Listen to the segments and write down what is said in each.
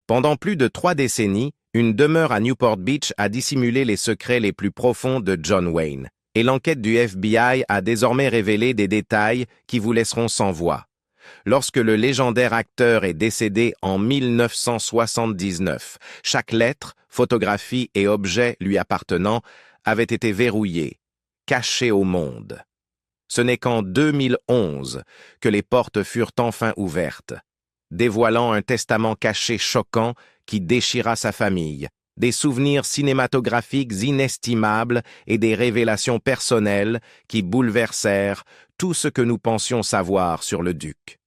Pendant plus de 3 décennies, une demeure à Newport Beach a dissimulé les secrets les plus profonds de John Wayne, et l'enquête du FBI a désormais révélé des détails qui vous laisseront sans voix. Lorsque le légendaire acteur est décédé en 1979, chaque lettre, photographie et objet lui appartenant avait été verrouillé, caché au monde. Ce n'est qu'en 2011 que les portes furent enfin ouvertes, dévoilant un testament caché choquant qui déchira sa famille, des souvenirs cinématographiques inestimables et des révélations personnelles qui bouleversèrent tout ce que nous pensions savoir sur le duc.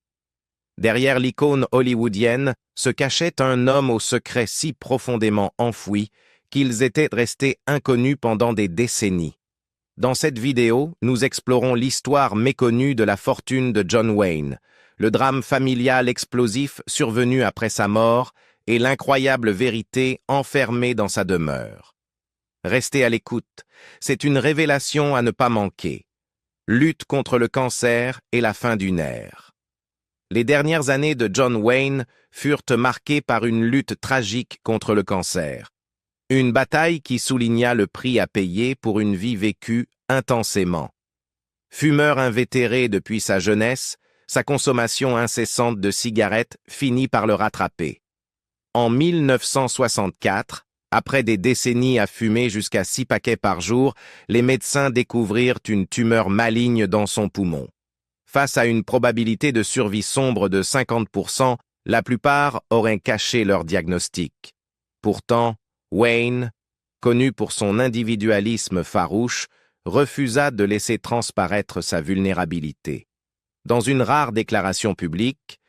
Derrière l'icône hollywoodienne se cachait un homme aux secrets si profondément enfouis qu'ils étaient restés inconnus pendant des décennies. Dans cette vidéo, nous explorons l'histoire méconnue de la fortune de John Wayne, le drame familial explosif survenu après sa mort et l'incroyable vérité enfermée dans sa demeure. Restez à l'écoute, c'est une révélation à ne pas manquer. Lutte contre le cancer et la fin d'une ère. Les dernières années de John Wayne furent marquées par une lutte tragique contre le cancer. Une bataille qui souligna le prix à payer pour une vie vécue intensément. Fumeur invétéré depuis sa jeunesse, sa consommation incessante de cigarettes finit par le rattraper. En 1964, après des décennies à fumer jusqu'à 6 paquets par jour, les médecins découvrirent une tumeur maligne dans son poumon. Face à une probabilité de survie sombre de 50%, la plupart auraient caché leur diagnostic. Pourtant, Wayne, connu pour son individualisme farouche, refusa de laisser transparaître sa vulnérabilité. Dans une rare déclaration publique,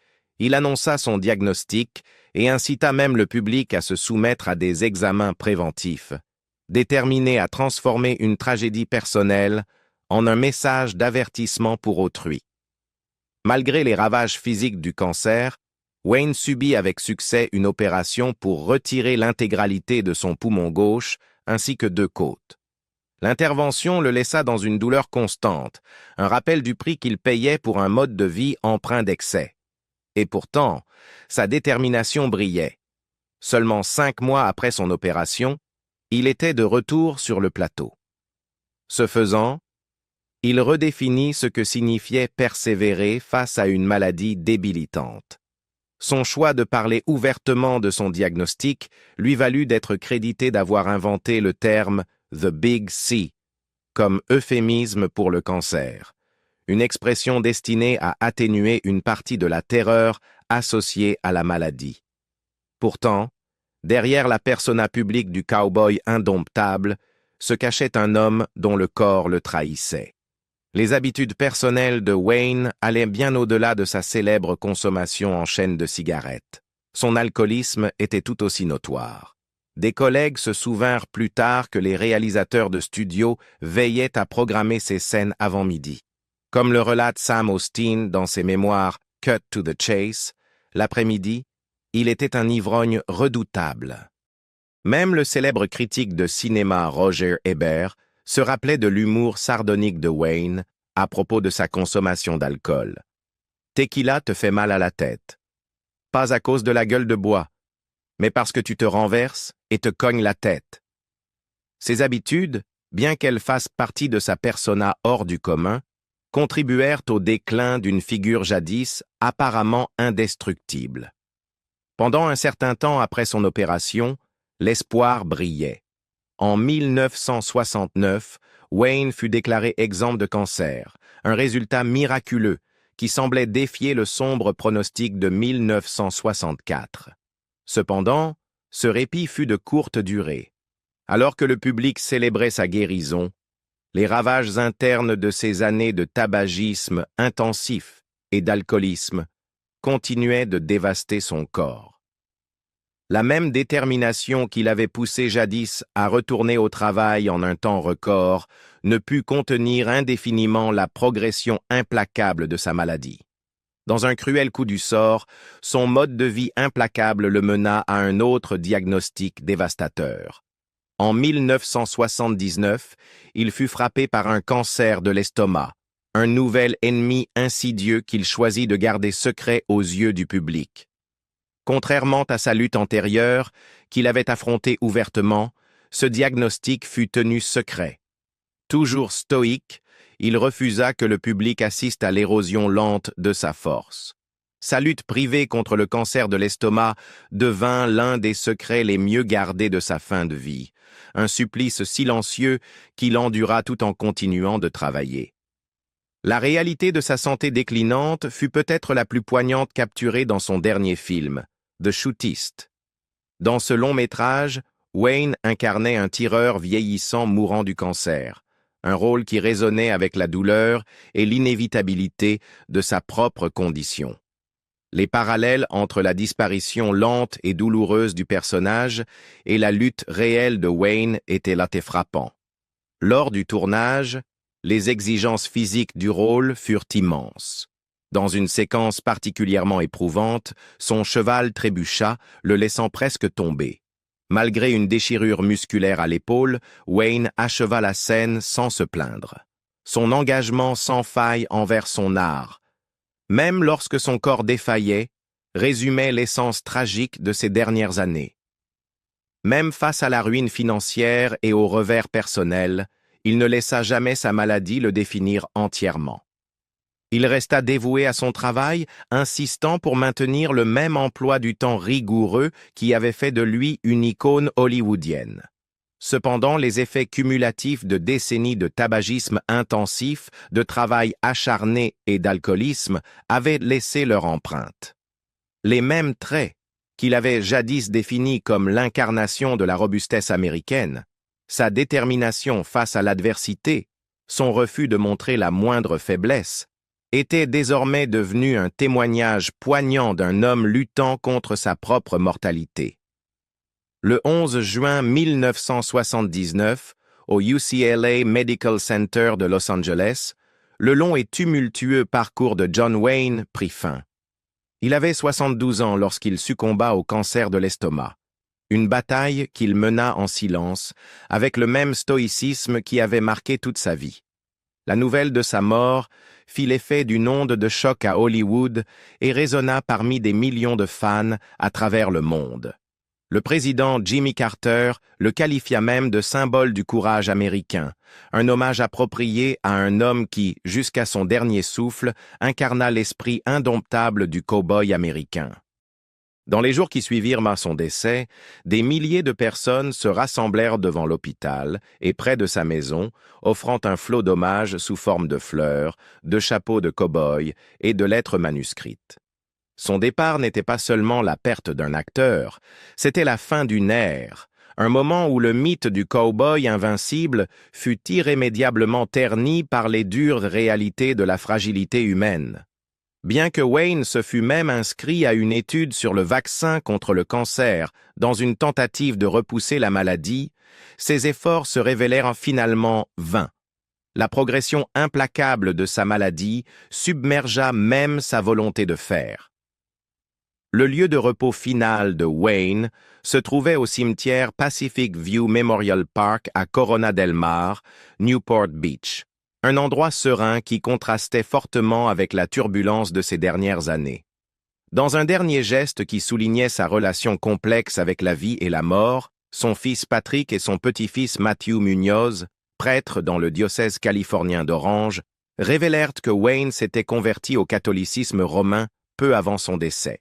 il annonça son diagnostic et incita même le public à se soumettre à des examens préventifs, déterminé à transformer une tragédie personnelle en un message d'avertissement pour autrui. Malgré les ravages physiques du cancer, Wayne subit avec succès une opération pour retirer l'intégralité de son poumon gauche ainsi que 2 côtes. L'intervention le laissa dans une douleur constante, un rappel du prix qu'il payait pour un mode de vie empreint d'excès. Et pourtant, sa détermination brillait. Seulement 5 mois après son opération, il était de retour sur le plateau. Ce faisant, il redéfinit ce que signifiait persévérer face à une maladie débilitante. Son choix de parler ouvertement de son diagnostic lui valut d'être crédité d'avoir inventé le terme « The Big C » comme euphémisme pour le cancer, une expression destinée à atténuer une partie de la terreur associée à la maladie. Pourtant, derrière la persona publique du cow-boy indomptable, se cachait un homme dont le corps le trahissait. Les habitudes personnelles de Wayne allaient bien au-delà de sa célèbre consommation en chaîne de cigarettes. Son alcoolisme était tout aussi notoire. Des collègues se souvinrent plus tard que les réalisateurs de studio veillaient à programmer ces scènes avant midi. Comme le relate Sam Osteen dans ses mémoires « Cut to the Chase », l'après-midi, il était un ivrogne redoutable. Même le célèbre critique de cinéma Roger Ebert se rappelait de l'humour sardonique de Wayne à propos de sa consommation d'alcool. « Tequila te fait mal à la tête. Pas à cause de la gueule de bois, mais parce que tu te renverses et te cognes la tête. » Ces habitudes, bien qu'elles fassent partie de sa persona hors du commun, contribuèrent au déclin d'une figure jadis apparemment indestructible. Pendant un certain temps après son opération, l'espoir brillait. En 1969, Wayne fut déclaré exempt de cancer, un résultat miraculeux qui semblait défier le sombre pronostic de 1964. Cependant, ce répit fut de courte durée. Alors que le public célébrait sa guérison, les ravages internes de ces années de tabagisme intensif et d'alcoolisme continuaient de dévaster son corps. La même détermination qui l'avait poussé jadis à retourner au travail en un temps record ne put contenir indéfiniment la progression implacable de sa maladie. Dans un cruel coup du sort, son mode de vie implacable le mena à un autre diagnostic dévastateur. En 1979, il fut frappé par un cancer de l'estomac, un nouvel ennemi insidieux qu'il choisit de garder secret aux yeux du public. Contrairement à sa lutte antérieure, qu'il avait affrontée ouvertement, ce diagnostic fut tenu secret. Toujours stoïque, il refusa que le public assiste à l'érosion lente de sa force. Sa lutte privée contre le cancer de l'estomac devint l'un des secrets les mieux gardés de sa fin de vie, un supplice silencieux qu'il endura tout en continuant de travailler. La réalité de sa santé déclinante fut peut-être la plus poignante capturée dans son dernier film, The Shootist. Dans ce long métrage, Wayne incarnait un tireur vieillissant mourant du cancer, un rôle qui résonnait avec la douleur et l'inévitabilité de sa propre condition. Les parallèles entre la disparition lente et douloureuse du personnage et la lutte réelle de Wayne étaient là frappants. Lors du tournage, les exigences physiques du rôle furent immenses. Dans une séquence particulièrement éprouvante, son cheval trébucha, le laissant presque tomber. Malgré une déchirure musculaire à l'épaule, Wayne acheva la scène sans se plaindre. Son engagement sans faille envers son art, même lorsque son corps défaillait, résumait l'essence tragique de ses dernières années. Même face à la ruine financière et au revers personnel, il ne laissa jamais sa maladie le définir entièrement. Il resta dévoué à son travail, insistant pour maintenir le même emploi du temps rigoureux qui avait fait de lui une icône hollywoodienne. Cependant, les effets cumulatifs de décennies de tabagisme intensif, de travail acharné et d'alcoolisme avaient laissé leur empreinte. Les mêmes traits qu'il avait jadis définis comme l'incarnation de la robustesse américaine, sa détermination face à l'adversité, son refus de montrer la moindre faiblesse, étaient désormais devenus un témoignage poignant d'un homme luttant contre sa propre mortalité. Le 11 juin 1979, au UCLA Medical Center de Los Angeles, le long et tumultueux parcours de John Wayne prit fin. Il avait 72 ans lorsqu'il succomba au cancer de l'estomac. Une bataille qu'il mena en silence, avec le même stoïcisme qui avait marqué toute sa vie. La nouvelle de sa mort fit l'effet d'une onde de choc à Hollywood et résonna parmi des millions de fans à travers le monde. Le président Jimmy Carter le qualifia même de symbole du courage américain, un hommage approprié à un homme qui, jusqu'à son dernier souffle, incarna l'esprit indomptable du cow-boy américain. Dans les jours qui suivirent son décès, des milliers de personnes se rassemblèrent devant l'hôpital et près de sa maison, offrant un flot d'hommages sous forme de fleurs, de chapeaux de cow-boy et de lettres manuscrites. Son départ n'était pas seulement la perte d'un acteur, c'était la fin d'une ère, un moment où le mythe du cow-boy invincible fut irrémédiablement terni par les dures réalités de la fragilité humaine. Bien que Wayne se fût même inscrit à une étude sur le vaccin contre le cancer dans une tentative de repousser la maladie, ses efforts se révélèrent finalement vains. La progression implacable de sa maladie submergea même sa volonté de faire. Le lieu de repos final de Wayne se trouvait au cimetière Pacific View Memorial Park à Corona del Mar, Newport Beach, un endroit serein qui contrastait fortement avec la turbulence de ces dernières années. Dans un dernier geste qui soulignait sa relation complexe avec la vie et la mort, son fils Patrick et son petit-fils Matthew Munoz, prêtres dans le diocèse californien d'Orange, révélèrent que Wayne s'était converti au catholicisme romain peu avant son décès.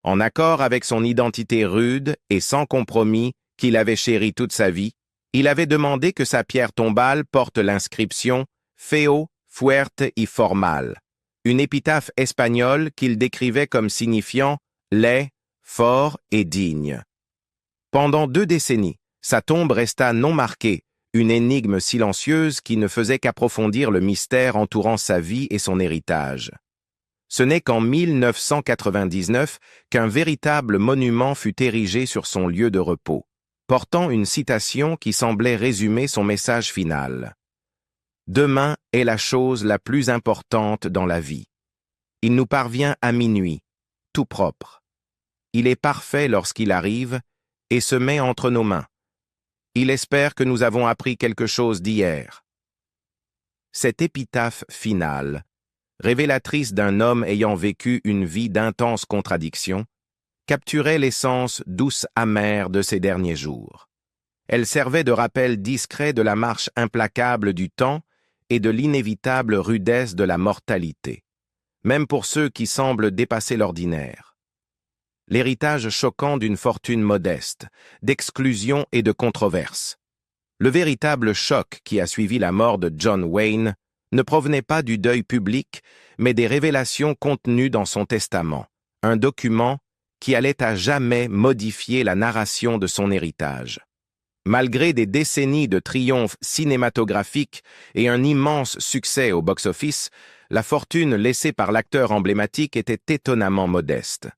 En accord avec son identité rude et sans compromis qu'il avait chérie toute sa vie, il avait demandé que sa pierre tombale porte l'inscription « Feo, fuerte y formal », une épitaphe espagnole qu'il décrivait comme signifiant « laid, fort et digne ». Pendant 2 décennies, sa tombe resta non marquée, une énigme silencieuse qui ne faisait qu'approfondir le mystère entourant sa vie et son héritage. Ce n'est qu'en 1999 qu'un véritable monument fut érigé sur son lieu de repos, portant une citation qui semblait résumer son message final. « Demain est la chose la plus importante dans la vie. Il nous parvient à minuit, tout propre. Il est parfait lorsqu'il arrive et se met entre nos mains. Il espère que nous avons appris quelque chose d'hier. » Cette épitaphe finale, révélatrice d'un homme ayant vécu une vie d'intenses contradictions, capturait l'essence douce amère de ses derniers jours. Elle servait de rappel discret de la marche implacable du temps et de l'inévitable rudesse de la mortalité, même pour ceux qui semblent dépasser l'ordinaire. L'héritage choquant d'une fortune modeste, d'exclusion et de controverse. Le véritable choc qui a suivi la mort de John Wayne ne provenait pas du deuil public, mais des révélations contenues dans son testament, un document qui allait à jamais modifier la narration de son héritage. Malgré des décennies de triomphes cinématographiques et un immense succès au box-office, la fortune laissée par l'acteur emblématique était étonnamment modeste.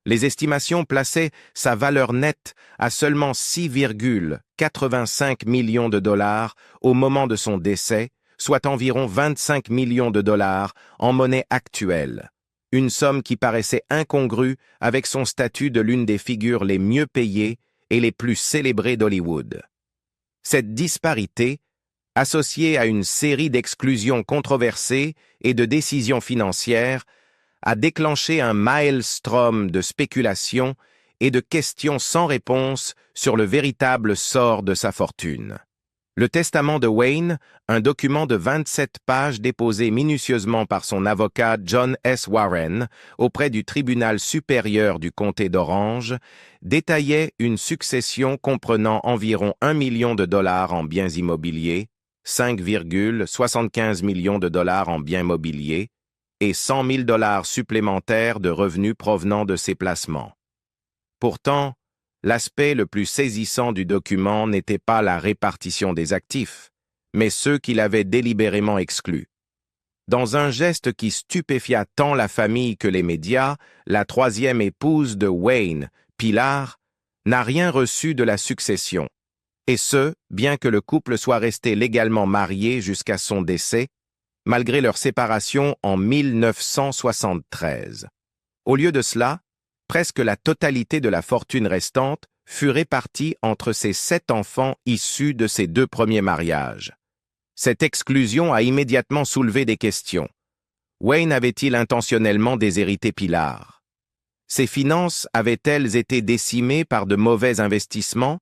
Les estimations plaçaient sa valeur nette à seulement 6,85 millions de dollars au moment de son décès, soit environ 25 millions de dollars en monnaie actuelle, une somme qui paraissait incongrue avec son statut de l'une des figures les mieux payées et les plus célébrées d'Hollywood. Cette disparité, associée à une série d'exclusions controversées et de décisions financières, a déclenché un maelstrom de spéculations et de questions sans réponse sur le véritable sort de sa fortune. Le testament de Wayne, un document de 27 pages déposé minutieusement par son avocat John S. Warren auprès du tribunal supérieur du comté d'Orange, détaillait une succession comprenant environ 1 million de dollars en biens immobiliers, 5,75 millions de dollars en biens mobiliers et 100 000 dollars supplémentaires de revenus provenant de ces placements. Pourtant, l'aspect le plus saisissant du document n'était pas la répartition des actifs, mais ceux qu'il avait délibérément exclus. Dans un geste qui stupéfia tant la famille que les médias, la troisième épouse de Wayne, Pilar, n'a rien reçu de la succession, et ce, bien que le couple soit resté légalement marié jusqu'à son décès, malgré leur séparation en 1973. Au lieu de cela, presque la totalité de la fortune restante fut répartie entre ses 7 enfants issus de ses 2 premiers mariages. Cette exclusion a immédiatement soulevé des questions. Wayne avait-il intentionnellement déshérité Pilar? Ses finances avaient-elles été décimées par de mauvais investissements?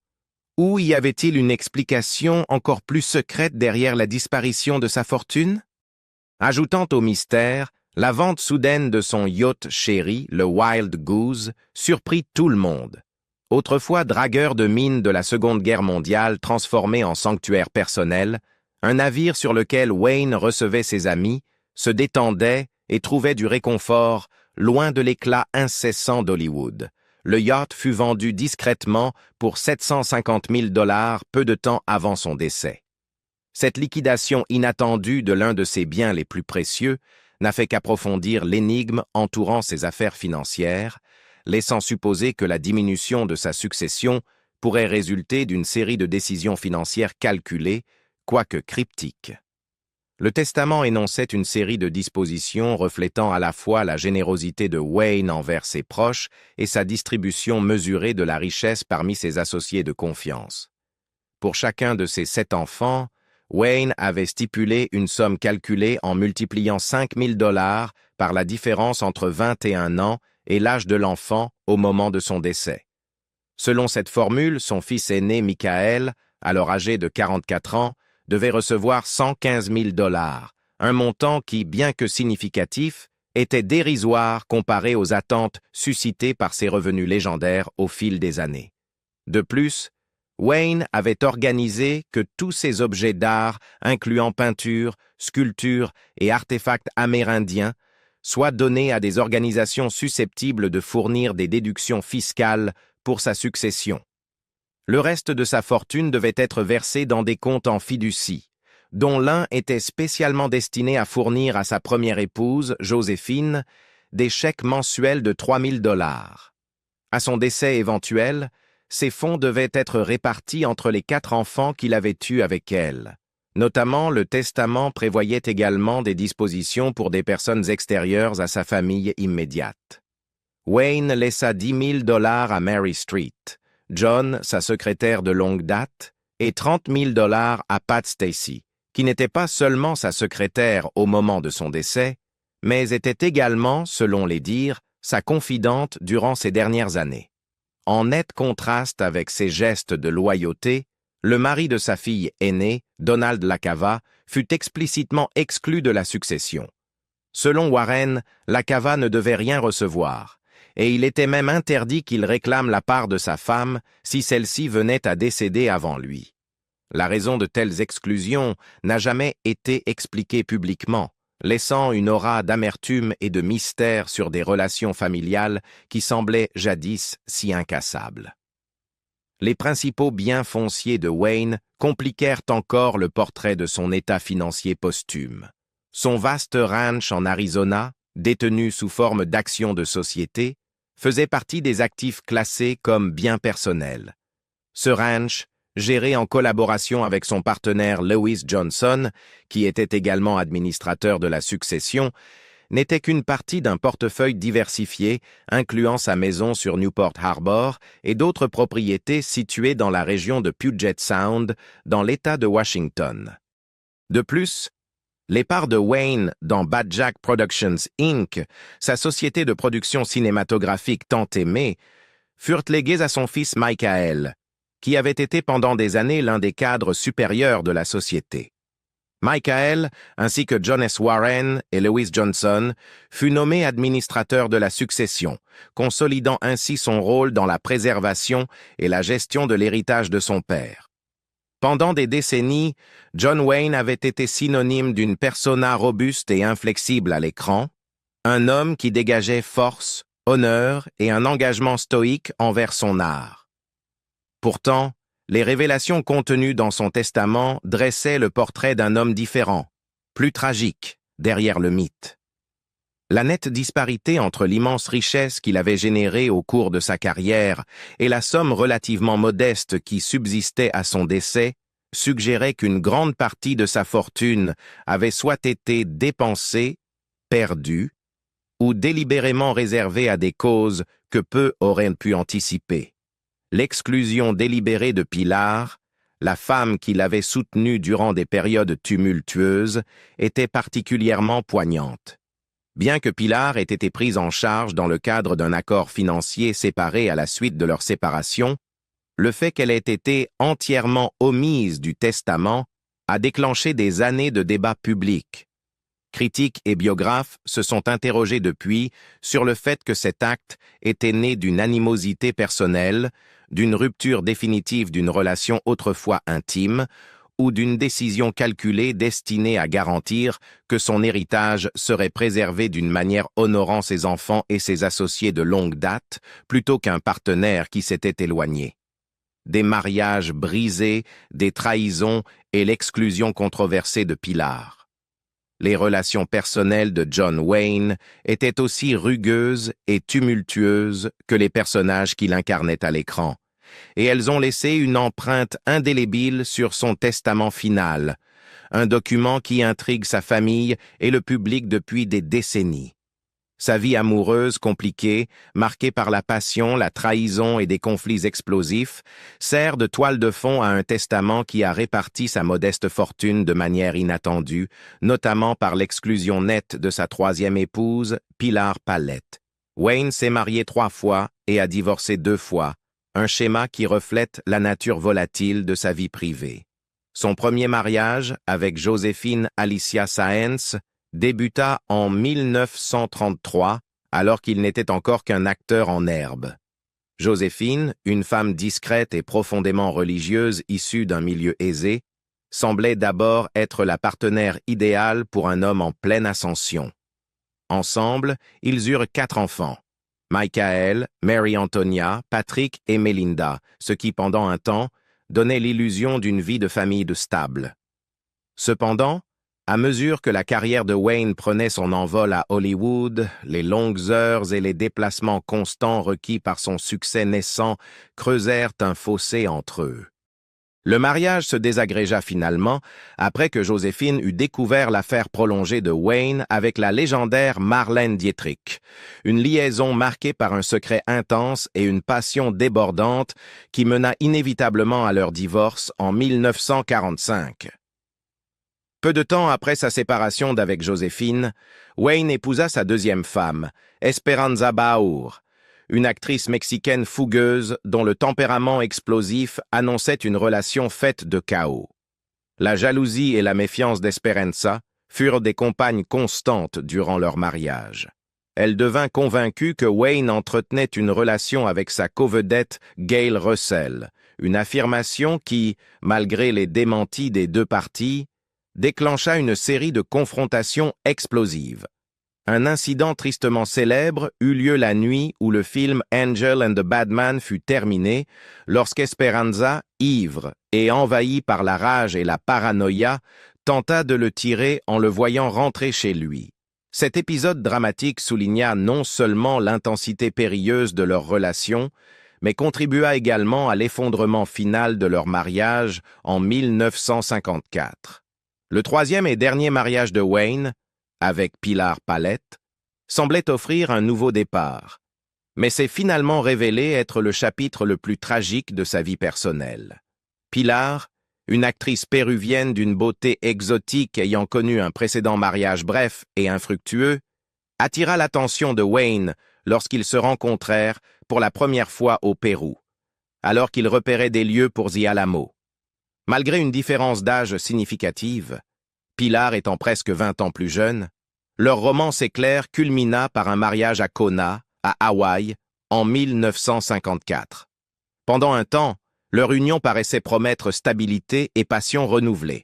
Ou y avait-il une explication encore plus secrète derrière la disparition de sa fortune? Ajoutant au mystère, la vente soudaine de son yacht chéri, le Wild Goose, surprit tout le monde. Autrefois dragueur de mines de la Seconde Guerre mondiale transformé en sanctuaire personnel, un navire sur lequel Wayne recevait ses amis, se détendait et trouvait du réconfort loin de l'éclat incessant d'Hollywood. Le yacht fut vendu discrètement pour 750 000 dollars peu de temps avant son décès. Cette liquidation inattendue de l'un de ses biens les plus précieux n'a fait qu'approfondir l'énigme entourant ses affaires financières, laissant supposer que la diminution de sa succession pourrait résulter d'une série de décisions financières calculées, quoique cryptiques. Le testament énonçait une série de dispositions reflétant à la fois la générosité de Wayne envers ses proches et sa distribution mesurée de la richesse parmi ses associés de confiance. Pour chacun de ses 7 enfants, Wayne avait stipulé une somme calculée en multipliant 5 000 dollars par la différence entre 21 ans et l'âge de l'enfant au moment de son décès. Selon cette formule, son fils aîné Michael, alors âgé de 44 ans, devait recevoir 115 000 dollars, un montant qui, bien que significatif, était dérisoire comparé aux attentes suscitées par ses revenus légendaires au fil des années. De plus, Wayne avait organisé que tous ces objets d'art, incluant peintures, sculptures et artefacts amérindiens, soient donnés à des organisations susceptibles de fournir des déductions fiscales pour sa succession. Le reste de sa fortune devait être versé dans des comptes en fiducie, dont l'un était spécialement destiné à fournir à sa première épouse, Joséphine, des chèques mensuels de 3 000 dollars. À son décès éventuel, ces fonds devaient être répartis entre les 4 enfants qu'il avait eus avec elle. Notamment, le testament prévoyait également des dispositions pour des personnes extérieures à sa famille immédiate. Wayne laissa 10 000 dollars à Mary Street, John, sa secrétaire de longue date, et 30 000 dollars à Pat Stacy, qui n'était pas seulement sa secrétaire au moment de son décès, mais était également, selon les dires, sa confidente durant ces dernières années. En net contraste avec ses gestes de loyauté, le mari de sa fille aînée, Donald LaCava, fut explicitement exclu de la succession. Selon Warren, LaCava ne devait rien recevoir, et il était même interdit qu'il réclame la part de sa femme si celle-ci venait à décéder avant lui. La raison de telles exclusions n'a jamais été expliquée publiquement, laissant une aura d'amertume et de mystère sur des relations familiales qui semblaient jadis si incassables. Les principaux biens fonciers de Wayne compliquèrent encore le portrait de son état financier posthume. Son vaste ranch en Arizona, détenu sous forme d'actions de société, faisait partie des actifs classés comme biens personnels. Ce ranch, géré en collaboration avec son partenaire Lewis Johnson, qui était également administrateur de la succession, n'était qu'une partie d'un portefeuille diversifié, incluant sa maison sur Newport Harbor et d'autres propriétés situées dans la région de Puget Sound, dans l'État de Washington. De plus, les parts de Wayne dans Bad Jack Productions Inc., sa société de production cinématographique tant aimée, furent léguées à son fils Michael, qui avait été pendant des années l'un des cadres supérieurs de la société. Michael, ainsi que John S. Warren et Lewis Johnson, fut nommé administrateur de la succession, consolidant ainsi son rôle dans la préservation et la gestion de l'héritage de son père. Pendant des décennies, John Wayne avait été synonyme d'une persona robuste et inflexible à l'écran, un homme qui dégageait force, honneur et un engagement stoïque envers son art. Pourtant, les révélations contenues dans son testament dressaient le portrait d'un homme différent, plus tragique, derrière le mythe. La nette disparité entre l'immense richesse qu'il avait générée au cours de sa carrière et la somme relativement modeste qui subsistait à son décès suggérait qu'une grande partie de sa fortune avait soit été dépensée, perdue, ou délibérément réservée à des causes que peu auraient pu anticiper. L'exclusion délibérée de Pilar, la femme qui l'avait soutenue durant des périodes tumultueuses, était particulièrement poignante. Bien que Pilar ait été prise en charge dans le cadre d'un accord financier séparé à la suite de leur séparation, le fait qu'elle ait été entièrement omise du testament a déclenché des années de débats publics. Critiques et biographes se sont interrogés depuis sur le fait que cet acte était né d'une animosité personnelle, d'une rupture définitive d'une relation autrefois intime, ou d'une décision calculée destinée à garantir que son héritage serait préservé d'une manière honorant ses enfants et ses associés de longue date, plutôt qu'un partenaire qui s'était éloigné. Des mariages brisés, des trahisons et l'exclusion controversée de Pilar. Les relations personnelles de John Wayne étaient aussi rugueuses et tumultueuses que les personnages qu'il incarnait à l'écran, et elles ont laissé une empreinte indélébile sur son testament final, un document qui intrigue sa famille et le public depuis des décennies. Sa vie amoureuse compliquée, marquée par la passion, la trahison et des conflits explosifs, sert de toile de fond à un testament qui a réparti sa modeste fortune de manière inattendue, notamment par l'exclusion nette de sa troisième épouse, Pilar Palette. Wayne s'est marié 3 fois et a divorcé 2 fois, un schéma qui reflète la nature volatile de sa vie privée. Son premier mariage, avec Joséphine Alicia Sáenz, débuta en 1933, alors qu'il n'était encore qu'un acteur en herbe. Joséphine, une femme discrète et profondément religieuse issue d'un milieu aisé, semblait d'abord être la partenaire idéale pour un homme en pleine ascension. Ensemble, ils eurent 4 enfants. Michael, Mary Antonia, Patrick et Melinda, ce qui, pendant un temps, donnait l'illusion d'une vie de famille stable. Cependant, à mesure que la carrière de Wayne prenait son envol à Hollywood, les longues heures et les déplacements constants requis par son succès naissant creusèrent un fossé entre eux. Le mariage se désagrégea finalement après que Joséphine eut découvert l'affaire prolongée de Wayne avec la légendaire Marlène Dietrich, une liaison marquée par un secret intense et une passion débordante qui mena inévitablement à leur divorce en 1945. Peu de temps après sa séparation d'avec Joséphine, Wayne épousa sa deuxième femme, Esperanza Baur, une actrice mexicaine fougueuse dont le tempérament explosif annonçait une relation faite de chaos. La jalousie et la méfiance d'Esperanza furent des compagnes constantes durant leur mariage. Elle devint convaincue que Wayne entretenait une relation avec sa covedette Gail Russell, une affirmation qui, malgré les démentis des deux parties, déclencha une série de confrontations explosives. Un incident tristement célèbre eut lieu la nuit où le film Angel and the Bad Man fut terminé, lorsqu'Esperanza, ivre et envahi par la rage et la paranoïa, tenta de le tirer en le voyant rentrer chez lui. Cet épisode dramatique souligna non seulement l'intensité périlleuse de leur relation, mais contribua également à l'effondrement final de leur mariage en 1954. Le troisième et dernier mariage de Wayne, avec Pilar Palette, semblait offrir un nouveau départ, mais s'est finalement révélé être le chapitre le plus tragique de sa vie personnelle. Pilar, une actrice péruvienne d'une beauté exotique ayant connu un précédent mariage bref et infructueux, attira l'attention de Wayne lorsqu'ils se rencontrèrent pour la première fois au Pérou, alors qu'ils repéraient des lieux pour The Alamo. Malgré une différence d'âge significative, Pilar étant presque 20 ans plus jeune, leur romance éclair culmina par un mariage à Kona, à Hawaï, en 1954. Pendant un temps, leur union paraissait promettre stabilité et passion renouvelée.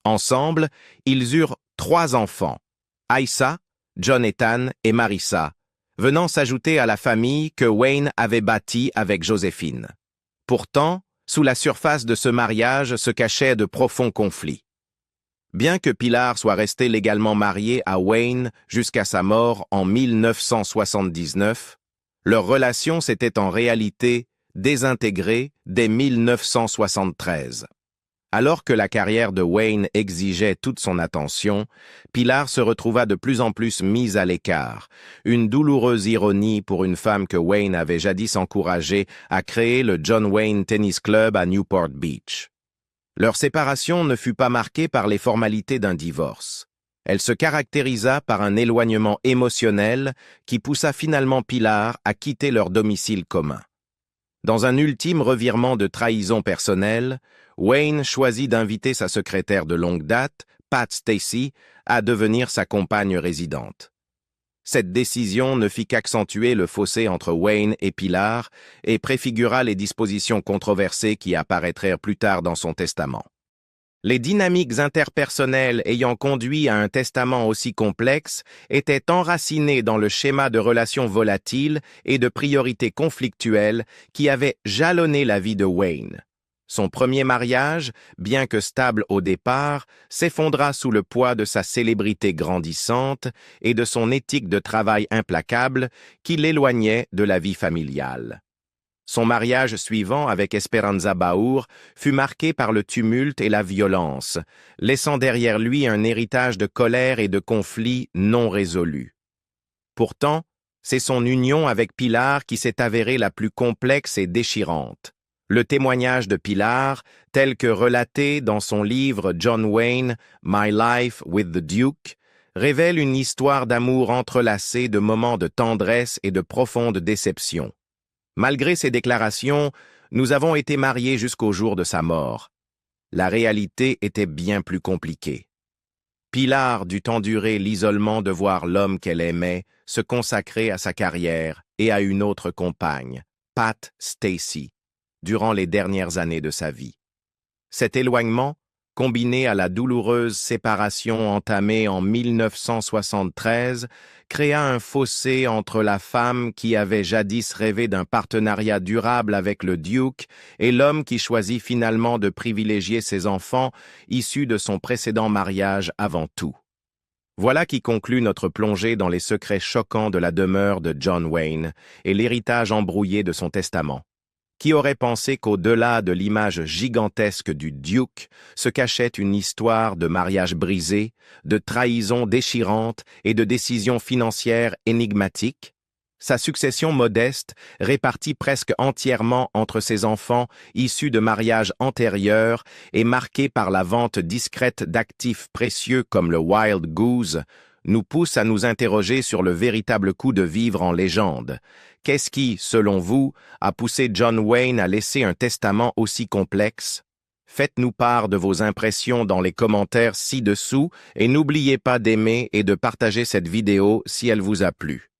Ensemble, ils eurent 3 enfants, Aïssa, Jonathan et Marissa, venant s'ajouter à la famille que Wayne avait bâtie avec Joséphine. Pourtant, sous la surface de ce mariage se cachaient de profonds conflits. Bien que Pilar soit restée légalement mariée à Wayne jusqu'à sa mort en 1979, leur relation s'était en réalité désintégrée dès 1973. Alors que la carrière de Wayne exigeait toute son attention, Pilar se retrouva de plus en plus mise à l'écart, une douloureuse ironie pour une femme que Wayne avait jadis encouragée à créer le John Wayne Tennis Club à Newport Beach. Leur séparation ne fut pas marquée par les formalités d'un divorce. Elle se caractérisa par un éloignement émotionnel qui poussa finalement Pilar à quitter leur domicile commun. Dans un ultime revirement de trahison personnelle, Wayne choisit d'inviter sa secrétaire de longue date, Pat Stacey, à devenir sa compagne résidente. Cette décision ne fit qu'accentuer le fossé entre Wayne et Pilar et préfigura les dispositions controversées qui apparaîtraient plus tard dans son testament. Les dynamiques interpersonnelles ayant conduit à un testament aussi complexe étaient enracinées dans le schéma de relations volatiles et de priorités conflictuelles qui avaient jalonné la vie de Wayne. Son premier mariage, bien que stable au départ, s'effondra sous le poids de sa célébrité grandissante et de son éthique de travail implacable qui l'éloignait de la vie familiale. Son mariage suivant avec Esperanza Baur fut marqué par le tumulte et la violence, laissant derrière lui un héritage de colère et de conflits non résolus. Pourtant, c'est son union avec Pilar qui s'est avérée la plus complexe et déchirante. Le témoignage de Pilar, tel que relaté dans son livre John Wayne, My Life with the Duke, révèle une histoire d'amour entrelacée de moments de tendresse et de profonde déception. Malgré ses déclarations, nous avons été mariés jusqu'au jour de sa mort. La réalité était bien plus compliquée. Pilar dut endurer l'isolement de voir l'homme qu'elle aimait se consacrer à sa carrière et à une autre compagne, Pat Stacey, durant les dernières années de sa vie. Cet éloignement, combiné à la douloureuse séparation entamée en 1973, créa un fossé entre la femme qui avait jadis rêvé d'un partenariat durable avec le Duke et l'homme qui choisit finalement de privilégier ses enfants issus de son précédent mariage avant tout. Voilà qui conclut notre plongée dans les secrets choquants de la demeure de John Wayne et l'héritage embrouillé de son testament. Qui aurait pensé qu'au-delà de l'image gigantesque du Duke se cachait une histoire de mariage brisé, de trahison déchirante et de décisions financières énigmatiques? Sa succession modeste, répartie presque entièrement entre ses enfants issus de mariages antérieurs, est marquée par la vente discrète d'actifs précieux comme le Wild Goose, nous pousse à nous interroger sur le véritable coût de vivre en légende. Qu'est-ce qui, selon vous, a poussé John Wayne à laisser un testament aussi complexe? Faites-nous part de vos impressions dans les commentaires ci-dessous et n'oubliez pas d'aimer et de partager cette vidéo si elle vous a plu.